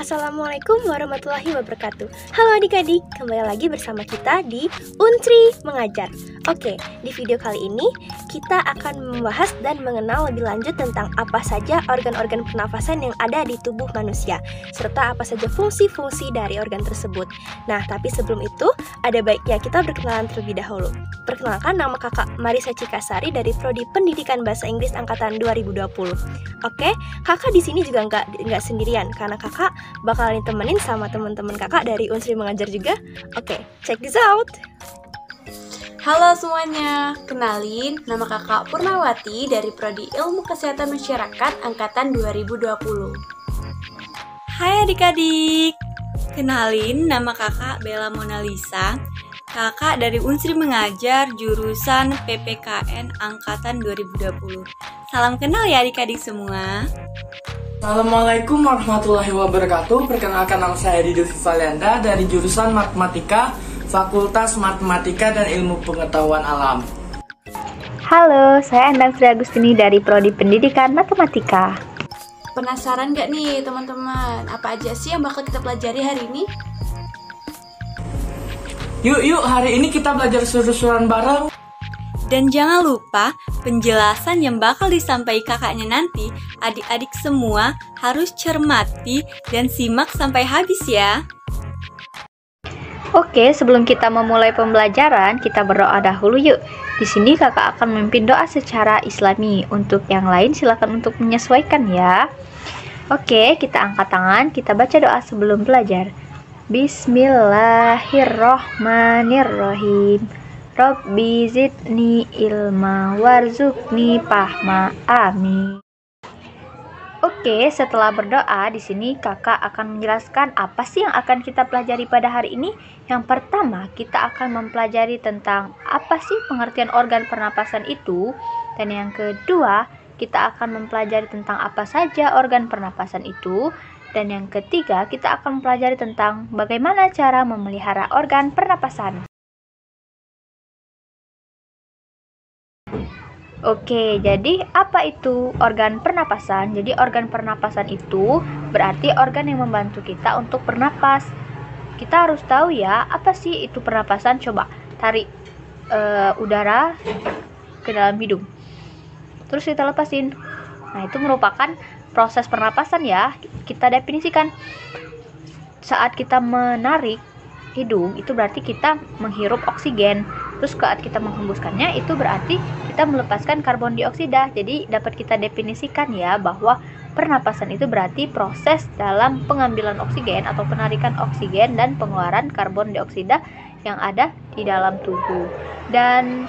Assalamualaikum warahmatullahi wabarakatuh. Halo adik-adik, kembali lagi bersama kita di Untri Mengajar. Oke, di video kali ini kita akan membahas dan mengenal lebih lanjut tentang apa saja organ-organ pernafasan yang ada di tubuh manusia, serta apa saja fungsi-fungsi dari organ tersebut. Nah, tapi sebelum itu, ada baiknya kita berkenalan terlebih dahulu. Perkenalkan, nama kakak Marisa Cikasari dari Prodi Pendidikan Bahasa Inggris Angkatan 2020. Oke, kakak di sini juga nggak sendirian, karena kakak bakalan ditemenin sama teman-teman kakak dari Unsri Mengajar juga. Oke, check this out. Halo semuanya, kenalin nama kakak Purnawati dari Prodi Ilmu Kesehatan Masyarakat Angkatan 2020. Hai adik-adik, kenalin nama kakak Bella Monalisa, kakak dari Unsri Mengajar jurusan PPKN Angkatan 2020. Salam kenal ya adik-adik semua. Assalamualaikum warahmatullahi wabarakatuh. Perkenalkan, nama saya Dido Vivalianda dari jurusan Matematika, Fakultas Matematika dan Ilmu Pengetahuan Alam. Halo, saya Endang Sri Agustini dari Prodi Pendidikan Matematika. Penasaran gak nih teman-teman, apa aja sih yang bakal kita pelajari hari ini? Yuk, hari ini kita belajar susunan bareng. Dan jangan lupa, penjelasan yang bakal disampaikan kakaknya nanti, adik-adik semua harus cermati dan simak sampai habis ya. Oke, sebelum kita memulai pembelajaran, kita berdoa dahulu yuk. Di sini kakak akan memimpin doa secara Islami. Untuk yang lain silakan untuk menyesuaikan ya. Oke, kita angkat tangan, kita baca doa sebelum belajar. Bismillahirrohmanirrohim. Rabbi zidni ilma warzuqni fahma. Amin. Oke, setelah berdoa, di sini kakak akan menjelaskan apa sih yang akan kita pelajari pada hari ini. Yang pertama, kita akan mempelajari tentang apa sih pengertian organ pernapasan itu. Dan yang kedua, kita akan mempelajari tentang apa saja organ pernapasan itu. Dan yang ketiga, kita akan mempelajari tentang bagaimana cara memelihara organ pernapasan. Oke, jadi apa itu organ pernapasan? Jadi organ pernapasan itu berarti organ yang membantu kita untuk bernapas. Kita harus tahu ya, apa sih itu pernapasan? Coba tarik udara ke dalam hidung. Terus kita lepasin. Nah, itu merupakan proses pernapasan ya. Kita definisikan. Saat kita menarik hidung, itu berarti kita menghirup oksigen. Terus saat kita menghembuskannya, itu berarti kita melepaskan karbon dioksida. Jadi dapat kita definisikan ya bahwa pernapasan itu berarti proses dalam pengambilan oksigen atau penarikan oksigen dan pengeluaran karbon dioksida yang ada di dalam tubuh. Dan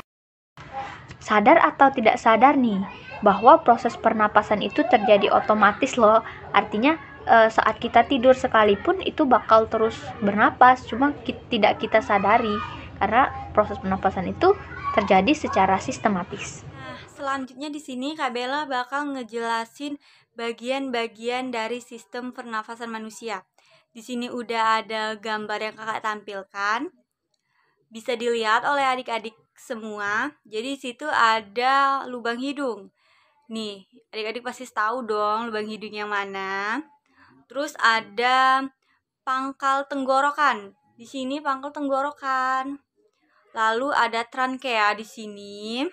sadar atau tidak sadar nih bahwa proses pernapasan itu terjadi otomatis loh. Artinya saat kita tidur sekalipun itu bakal terus bernapas, cuma tidak kita sadari karena proses pernapasan itu terjadi secara sistematis. Nah, selanjutnya di sini Kak Bella bakal ngejelasin bagian-bagian dari sistem pernafasan manusia. Di sini udah ada gambar yang kakak tampilkan. Bisa dilihat oleh adik-adik semua. Jadi di situ ada lubang hidung. Nih, adik-adik pasti tahu dong lubang hidung yang mana. Terus ada pangkal tenggorokan. Di sini pangkal tenggorokan. Lalu ada trankea di sini.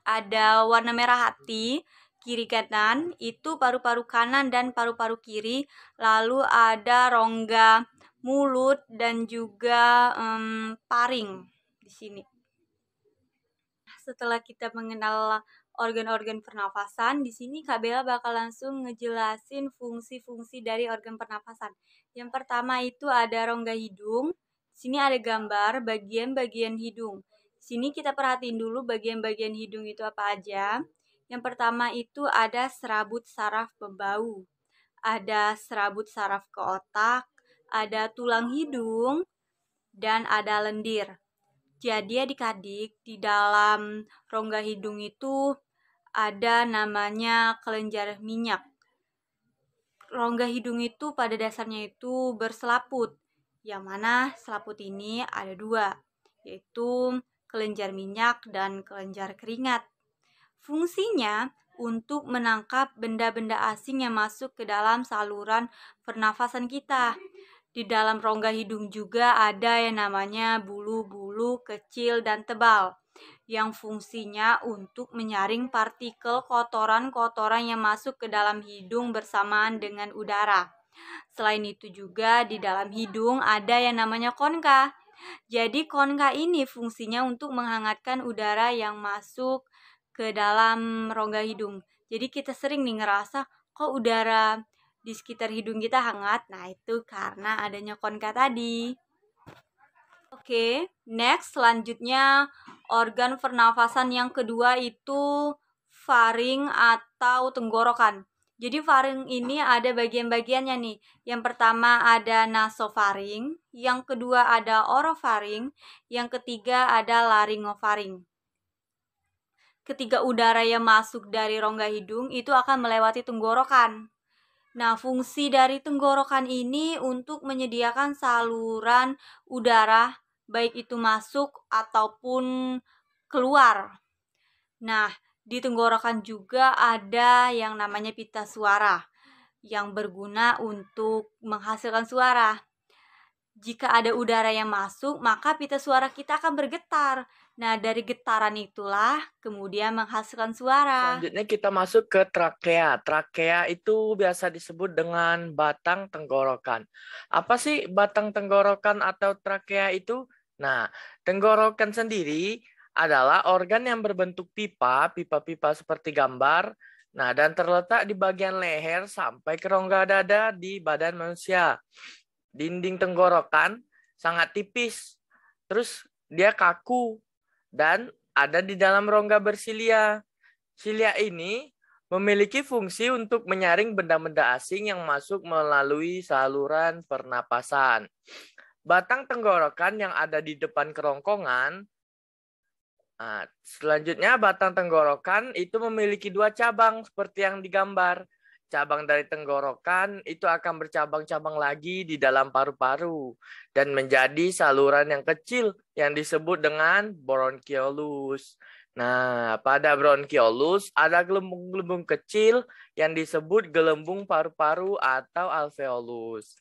Ada warna merah hati, kiri kanan itu paru-paru kanan dan paru-paru kiri. Lalu ada rongga mulut dan juga paring di sini. Setelah kita mengenal organ-organ pernafasan, di sini Kak Bella bakal langsung ngejelasin fungsi-fungsi dari organ pernafasan. Yang pertama itu ada rongga hidung. Di sini ada gambar bagian-bagian hidung. Di sini kita perhatiin dulu bagian-bagian hidung itu apa aja. Yang pertama itu ada serabut saraf pembau. Ada serabut saraf ke otak, ada tulang hidung, dan ada lendir. Jadi adik-adik, di dalam rongga hidung itu ada namanya kelenjar minyak. Rongga hidung itu pada dasarnya itu berselaput. Yang mana selaput ini ada dua, yaitu kelenjar minyak dan kelenjar keringat. Fungsinya untuk menangkap benda-benda asing yang masuk ke dalam saluran pernafasan kita. Di dalam rongga hidung juga ada yang namanya bulu-bulu kecil dan tebal, yang fungsinya untuk menyaring partikel kotoran-kotoran yang masuk ke dalam hidung bersamaan dengan udara. Selain itu juga di dalam hidung ada yang namanya konka. Jadi konka ini fungsinya untuk menghangatkan udara yang masuk ke dalam rongga hidung. Jadi kita sering nih ngerasa kok udara di sekitar hidung kita hangat. Nah, itu karena adanya konka tadi. Oke, next selanjutnya organ pernafasan yang kedua itu faring atau tenggorokan. Jadi faring ini ada bagian-bagiannya nih. Yang pertama ada nasofaring, yang kedua ada orofaring, yang ketiga ada laringofaring. Ketika udara yang masuk dari rongga hidung itu akan melewati tenggorokan. Nah, fungsi dari tenggorokan ini untuk menyediakan saluran udara, baik itu masuk ataupun keluar. Nah, di tenggorokan juga ada yang namanya pita suara, yang berguna untuk menghasilkan suara. Jika ada udara yang masuk, maka pita suara kita akan bergetar. Nah, dari getaran itulah kemudian menghasilkan suara. Selanjutnya kita masuk ke trakea. Trakea itu biasa disebut dengan batang tenggorokan. Apa sih batang tenggorokan atau trakea itu? Nah, tenggorokan sendiri adalah organ yang berbentuk pipa-pipa seperti gambar. Nah, dan terletak di bagian leher sampai ke rongga dada di badan manusia. Dinding tenggorokan sangat tipis. Terus dia kaku dan ada di dalam rongga bersilia. Silia ini memiliki fungsi untuk menyaring benda-benda asing yang masuk melalui saluran pernapasan. Batang tenggorokan yang ada di depan kerongkongan. Nah, selanjutnya batang tenggorokan itu memiliki 2 cabang seperti yang digambar. Cabang dari tenggorokan itu akan bercabang-cabang lagi di dalam paru-paru dan menjadi saluran yang kecil yang disebut dengan bronkiolus. Nah, pada bronkiolus ada gelembung-gelembung kecil yang disebut gelembung paru-paru atau alveolus.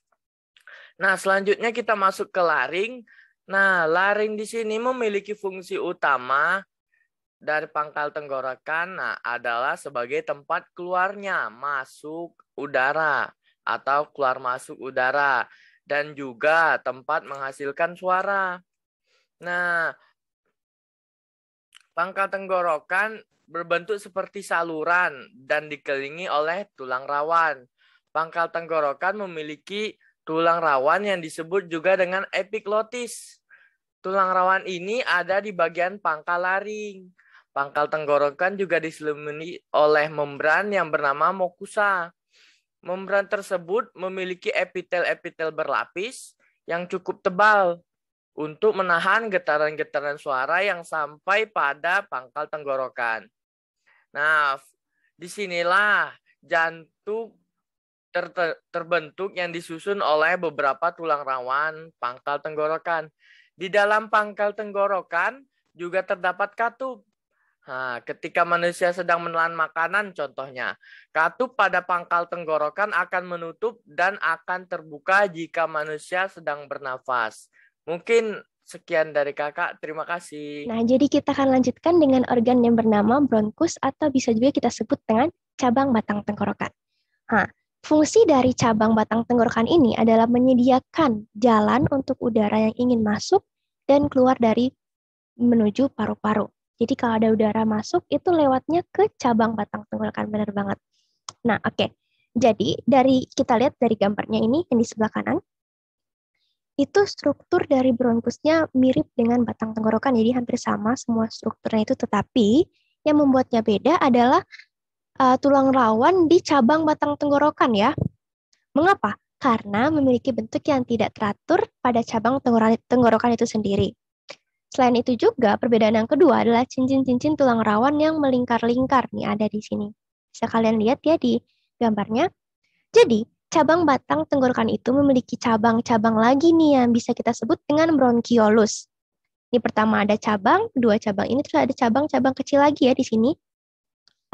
Nah, selanjutnya kita masuk ke laring. Nah, laring di sini memiliki fungsi utama dari pangkal tenggorokan adalah sebagai tempat keluarnya masuk udara atau keluar masuk udara dan juga tempat menghasilkan suara. Nah, pangkal tenggorokan berbentuk seperti saluran dan dikelilingi oleh tulang rawan. Pangkal tenggorokan memiliki tulang rawan yang disebut juga dengan epiglotis. Tulang rawan ini ada di bagian pangkal laring. Pangkal tenggorokan juga diselimuti oleh membran yang bernama mucosa. Membran tersebut memiliki epitel-epitel berlapis yang cukup tebal untuk menahan getaran-getaran suara yang sampai pada pangkal tenggorokan. Nah, disinilah jantung terbentuk yang disusun oleh beberapa tulang rawan pangkal tenggorokan. Di dalam pangkal tenggorokan juga terdapat katup. Nah, ketika manusia sedang menelan makanan contohnya, katup pada pangkal tenggorokan akan menutup dan akan terbuka jika manusia sedang bernafas. Mungkin sekian dari kakak, terima kasih. Nah, jadi kita akan lanjutkan dengan organ yang bernama bronkus atau bisa juga kita sebut dengan cabang batang tenggorokan. Nah, fungsi dari cabang batang tenggorokan ini adalah menyediakan jalan untuk udara yang ingin masuk dan keluar dari menuju paru-paru. Jadi kalau ada udara masuk, itu lewatnya ke cabang batang tenggorokan, benar banget. Nah, oke. Jadi, kita lihat dari gambarnya ini, yang di sebelah kanan, itu struktur dari bronkusnya mirip dengan batang tenggorokan, jadi hampir sama semua strukturnya itu, tetapi yang membuatnya beda adalah tulang rawan di cabang batang tenggorokan ya. Mengapa? Karena memiliki bentuk yang tidak teratur pada cabang tenggorokan itu sendiri. Selain itu juga, perbedaan yang kedua adalah cincin-cincin tulang rawan yang melingkar-lingkar. Nih, ada di sini. Bisa kalian lihat ya di gambarnya. Jadi, cabang batang tenggorokan itu memiliki cabang-cabang lagi nih yang bisa kita sebut dengan bronkiolus. Ini pertama ada cabang, kedua cabang ini, terus ada cabang-cabang kecil lagi ya di sini.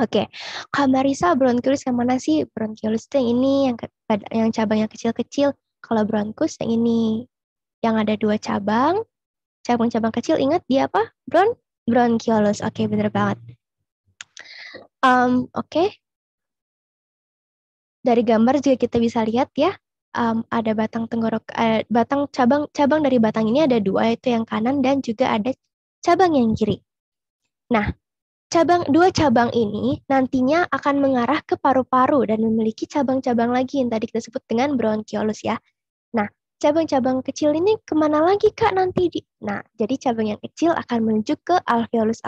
Oke, Kak Marisa, bronkiolus yang mana sih? Bronkiolus itu yang ini, yang cabangnya kecil-kecil. Kalau bronkus yang ini, yang ada 2 cabang. Cabang-cabang kecil, ingat dia apa? Bronkiolus. Oke, bener banget. Oke, dari gambar juga kita bisa lihat ya, ada batang cabang dari batang ini ada 2, yaitu yang kanan dan juga ada cabang yang kiri. Nah, 2 cabang ini nantinya akan mengarah ke paru-paru dan memiliki cabang-cabang lagi yang tadi kita sebut dengan bronkiolus ya. Nah, cabang-cabang kecil ini kemana lagi Kak nanti? Nah, jadi cabang yang kecil akan menuju ke alveolus.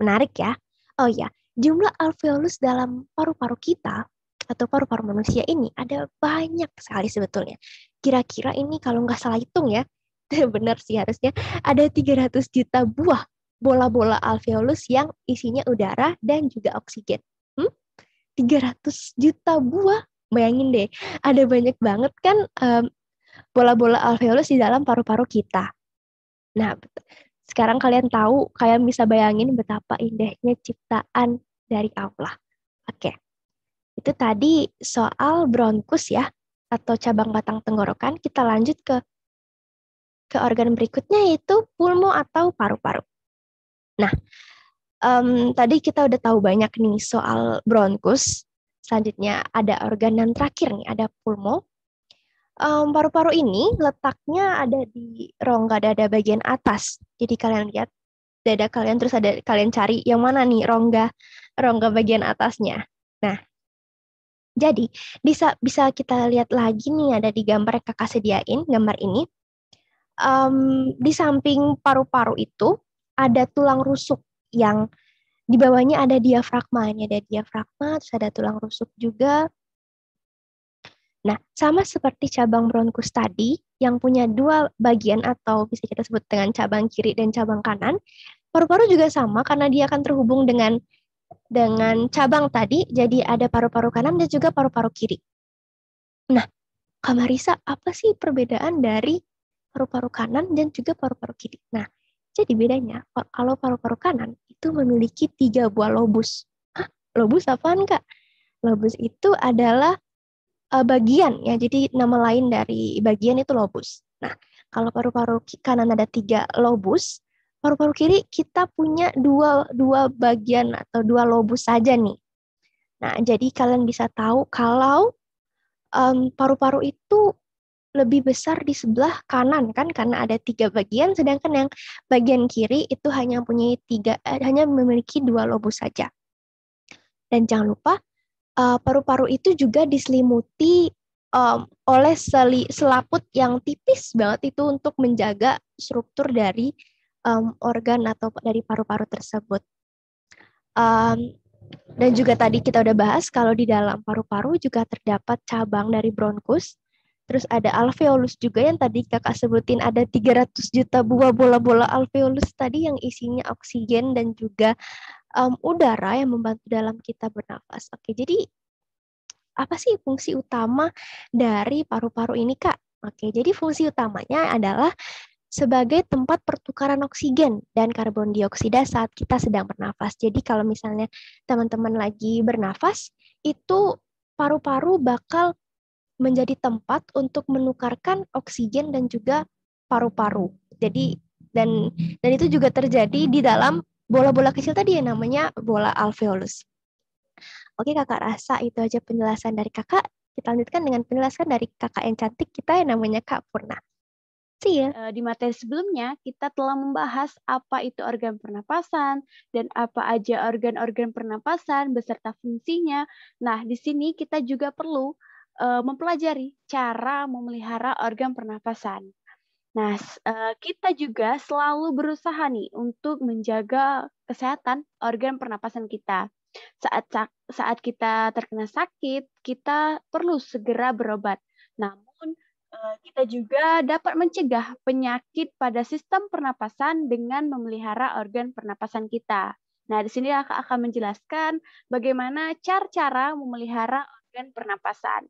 Menarik ya. Oh ya, jumlah alveolus dalam paru-paru kita atau paru-paru manusia ini ada banyak sekali sebetulnya. Kira-kira ini kalau nggak salah hitung ya, benar sih harusnya ada 300 juta buah bola-bola alveolus yang isinya udara dan juga oksigen. 300 juta buah. Bayangin deh, ada banyak banget kan bola-bola alveolus di dalam paru-paru kita. Nah, sekarang kalian bisa bayangin betapa indahnya ciptaan dari Allah. Oke, itu tadi soal bronkus ya, atau cabang batang tenggorokan. Kita lanjut ke organ berikutnya, yaitu pulmo atau paru-paru. Nah, tadi kita udah tahu banyak nih soal bronkus. Selanjutnya ada organ yang terakhir nih, ada pulmo. Paru-paru ini letaknya ada di rongga dada bagian atas. Jadi kalian lihat dada kalian, terus kalian cari yang mana nih rongga bagian atasnya. Nah, jadi bisa kita lihat lagi nih, ada di gambar yang kakak sediain, gambar ini. Di samping paru-paru itu ada tulang rusuk yang di bawahnya ada diafragma. Ini ada diafragma, terus ada tulang rusuk juga. Nah, sama seperti cabang bronkus tadi yang punya 2 bagian atau bisa kita sebut dengan cabang kiri dan cabang kanan, paru-paru juga sama karena dia akan terhubung dengan cabang tadi, jadi ada paru-paru kanan dan juga paru-paru kiri. Nah, Kak Marisa, apa sih perbedaan dari paru-paru kanan dan juga paru-paru kiri? Nah, jadi bedanya, kalau paru-paru kanan itu memiliki 3 buah lobus. Hah? Lobus apaan, Kak? Lobus itu adalah bagian ya, jadi nama lain dari bagian itu lobus. Nah, kalau paru-paru kanan ada 3 lobus, paru-paru kiri kita punya dua bagian atau 2 lobus saja nih. Nah, jadi kalian bisa tahu kalau paru-paru itu lebih besar di sebelah kanan kan, karena ada 3 bagian, sedangkan yang bagian kiri itu hanya memiliki 2 lobus saja. Dan jangan lupa paru-paru itu juga diselimuti oleh selaput yang tipis banget itu untuk menjaga struktur dari organ atau dari paru-paru tersebut. Dan juga tadi kita udah bahas kalau di dalam paru-paru juga terdapat cabang dari bronkus. Terus ada alveolus juga yang tadi kakak sebutin, ada 300 juta buah bola-bola alveolus tadi yang isinya oksigen dan juga udara yang membantu dalam kita bernafas. Oke, jadi apa sih fungsi utama dari paru-paru ini, Kak? Oke, jadi fungsi utamanya adalah sebagai tempat pertukaran oksigen dan karbon dioksida saat kita sedang bernafas. Jadi kalau misalnya teman-teman lagi bernafas, itu paru-paru bakal menjadi tempat untuk menukarkan oksigen dan juga paru-paru. Jadi dan itu juga terjadi di dalam bola-bola kecil tadi yang namanya bola alveolus. Oke, kakak rasa itu aja penjelasan dari kakak. Kita lanjutkan dengan penjelasan dari kakak yang cantik kita yang namanya Kak Purna. See ya. Di materi sebelumnya, kita telah membahas apa itu organ pernapasan dan apa aja organ-organ pernapasan beserta fungsinya. Nah, di sini kita juga perlu mempelajari cara memelihara organ pernapasan. Nah, kita juga selalu berusaha nih untuk menjaga kesehatan organ pernapasan kita. Saat kita terkena sakit, kita perlu segera berobat. Namun, kita juga dapat mencegah penyakit pada sistem pernapasan dengan memelihara organ pernapasan kita. Nah, di sini aku akan menjelaskan bagaimana cara-cara memelihara organ pernapasan.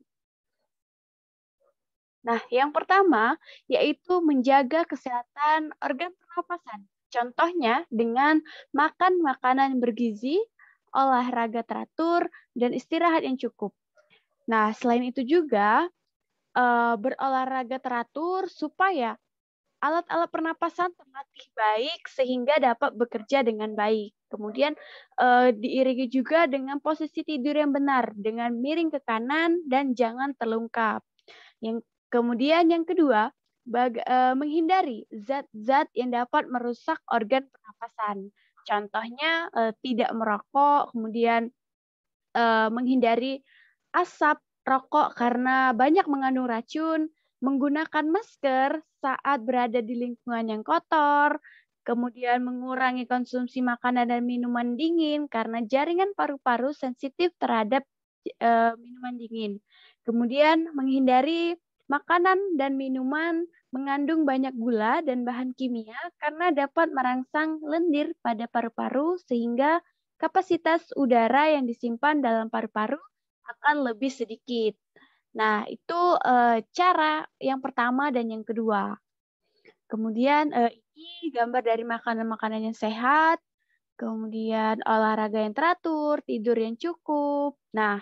Nah, yang pertama yaitu menjaga kesehatan organ pernapasan. Contohnya dengan makan makanan bergizi, olahraga teratur, dan istirahat yang cukup. Nah, selain itu juga berolahraga teratur supaya alat-alat pernapasan terlatih baik sehingga dapat bekerja dengan baik. Kemudian diiringi juga dengan posisi tidur yang benar, dengan miring ke kanan dan jangan terlungkap. Kemudian yang kedua, menghindari zat-zat yang dapat merusak organ pernapasan. Contohnya tidak merokok, kemudian menghindari asap rokok karena banyak mengandung racun, menggunakan masker saat berada di lingkungan yang kotor, kemudian mengurangi konsumsi makanan dan minuman dingin karena jaringan paru-paru sensitif terhadap minuman dingin. Kemudian menghindari makanan dan minuman mengandung banyak gula dan bahan kimia karena dapat merangsang lendir pada paru-paru sehingga kapasitas udara yang disimpan dalam paru-paru akan lebih sedikit. Nah, itu cara yang pertama dan yang kedua. Kemudian ini gambar dari makanan-makanan yang sehat, kemudian olahraga yang teratur, tidur yang cukup. Nah,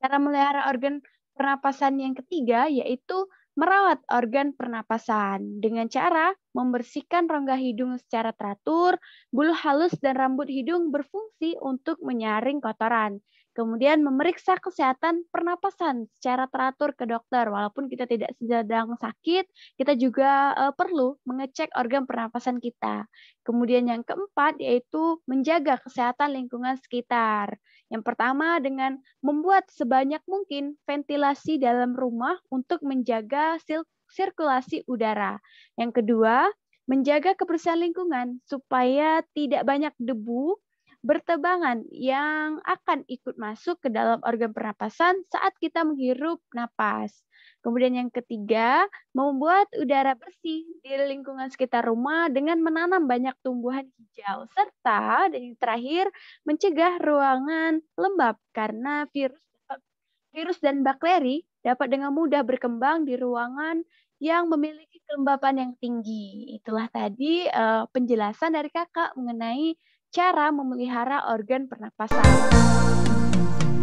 cara melihara organ pernapasan yang ketiga yaitu merawat organ pernapasan dengan cara membersihkan rongga hidung secara teratur, bulu halus dan rambut hidung berfungsi untuk menyaring kotoran. Kemudian memeriksa kesehatan pernapasan secara teratur ke dokter. Walaupun kita tidak sedang sakit, kita juga perlu mengecek organ pernapasan kita. Kemudian yang keempat yaitu menjaga kesehatan lingkungan sekitar. Yang pertama dengan membuat sebanyak mungkin ventilasi dalam rumah untuk menjaga sirkulasi udara. Yang kedua, menjaga kebersihan lingkungan supaya tidak banyak debu bertebangan yang akan ikut masuk ke dalam organ pernapasan saat kita menghirup napas. Kemudian yang ketiga, membuat udara bersih di lingkungan sekitar rumah dengan menanam banyak tumbuhan hijau. Serta, dan yang terakhir, mencegah ruangan lembab karena virus dan bakteri dapat dengan mudah berkembang di ruangan yang memiliki kelembapan yang tinggi. Itulah tadi penjelasan dari kakak mengenai cara memelihara organ pernapasan.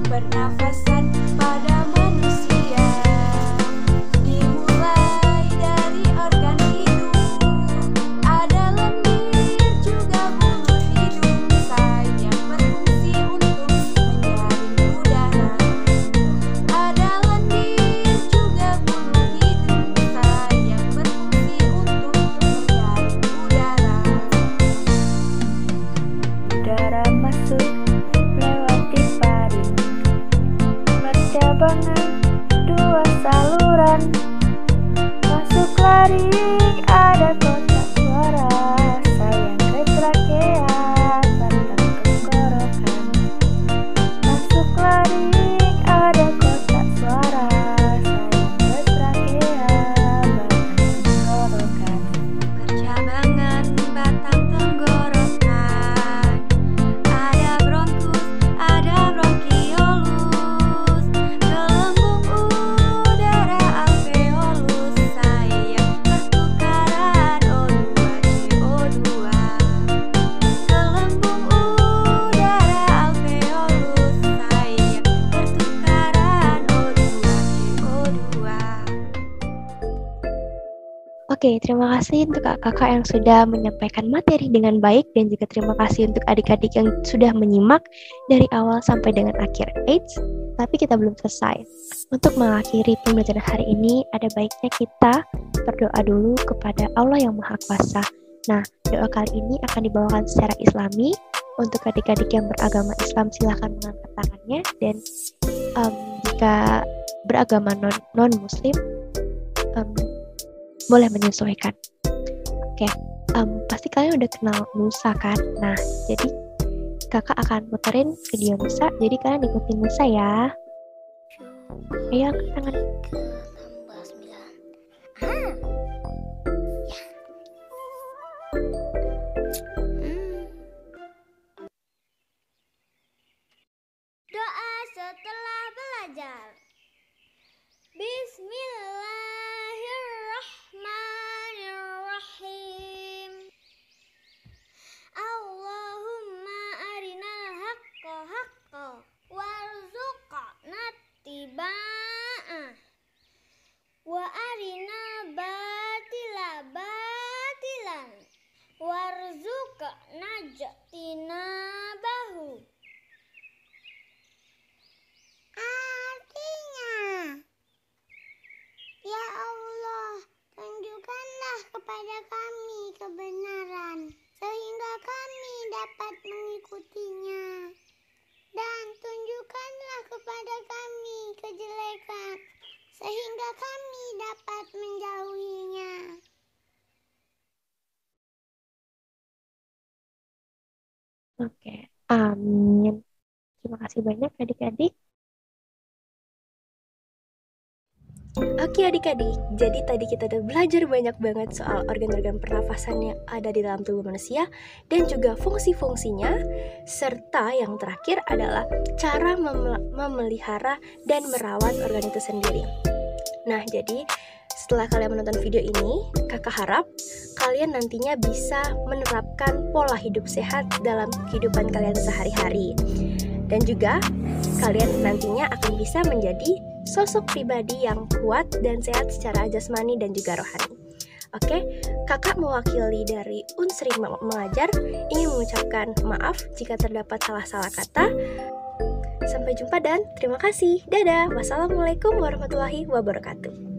Pernafasan pada manusia dimulai dari organ hidung. Ada lendir juga bulu hidung yang berfungsi untuk menyaring udara. Ada lendir juga bulu hidung yang berfungsi untuk menyaring udara. Udara masuk lewati paru, bercabangan dua saluran, masuk laring ada kotak suara, sayang ke trakea, batang tenggorokan. Masuk laring ada kotak suara, sayang ke trakea, batang tenggorokan. Bercabangan batang tenggorokan, ada bronkus, ada bronkiolus, gelembung udara alveolus, sayang pertukaran O2 CO2. Gelembung udara alveolus, sayang pertukaran O2 CO2. Oke, terima kasih untuk kakak yang sudah menyampaikan materi dengan baik dan juga terima kasih untuk adik-adik yang sudah menyimak dari awal sampai dengan akhir. Eits, tapi kita belum selesai. Untuk mengakhiri pembelajaran hari ini, ada baiknya kita berdoa dulu kepada Allah yang Maha Kuasa. Nah, doa kali ini akan dibawakan secara Islami. Untuk adik-adik yang beragama Islam, silahkan mengangkat tangannya. Dan jika beragama non-Muslim, boleh menyesuaikan. Oke, pasti kalian udah kenal Musa kan? Nah, jadi kakak akan muterin video Musa, jadi kalian ikutin Musa ya. Ayo angkat tangan. Doa setelah belajar. Bismillahirrahmanirrahim. Allahumma arinal haqqa kepada kami kebenaran, sehingga kami dapat mengikutinya. Dan tunjukkanlah kepada kami kejelekan, sehingga kami dapat menjauhinya. Oke, amin. Terima kasih banyak adik-adik. Oke adik-adik, jadi tadi kita udah belajar banyak banget soal organ-organ pernafasan yang ada di dalam tubuh manusia dan juga fungsi-fungsinya, serta yang terakhir adalah cara memelihara dan merawat organ itu sendiri. Nah, jadi setelah kalian menonton video ini, kakak harap kalian nantinya bisa menerapkan pola hidup sehat dalam kehidupan kalian sehari-hari. Dan juga kalian nantinya akan bisa menjadi sosok pribadi yang kuat dan sehat secara jasmani dan juga rohani. Oke, kakak mewakili dari Unsri Mengajar ingin mengucapkan maaf jika terdapat salah-salah kata. Sampai jumpa dan terima kasih. Dadah. Wassalamualaikum warahmatullahi wabarakatuh.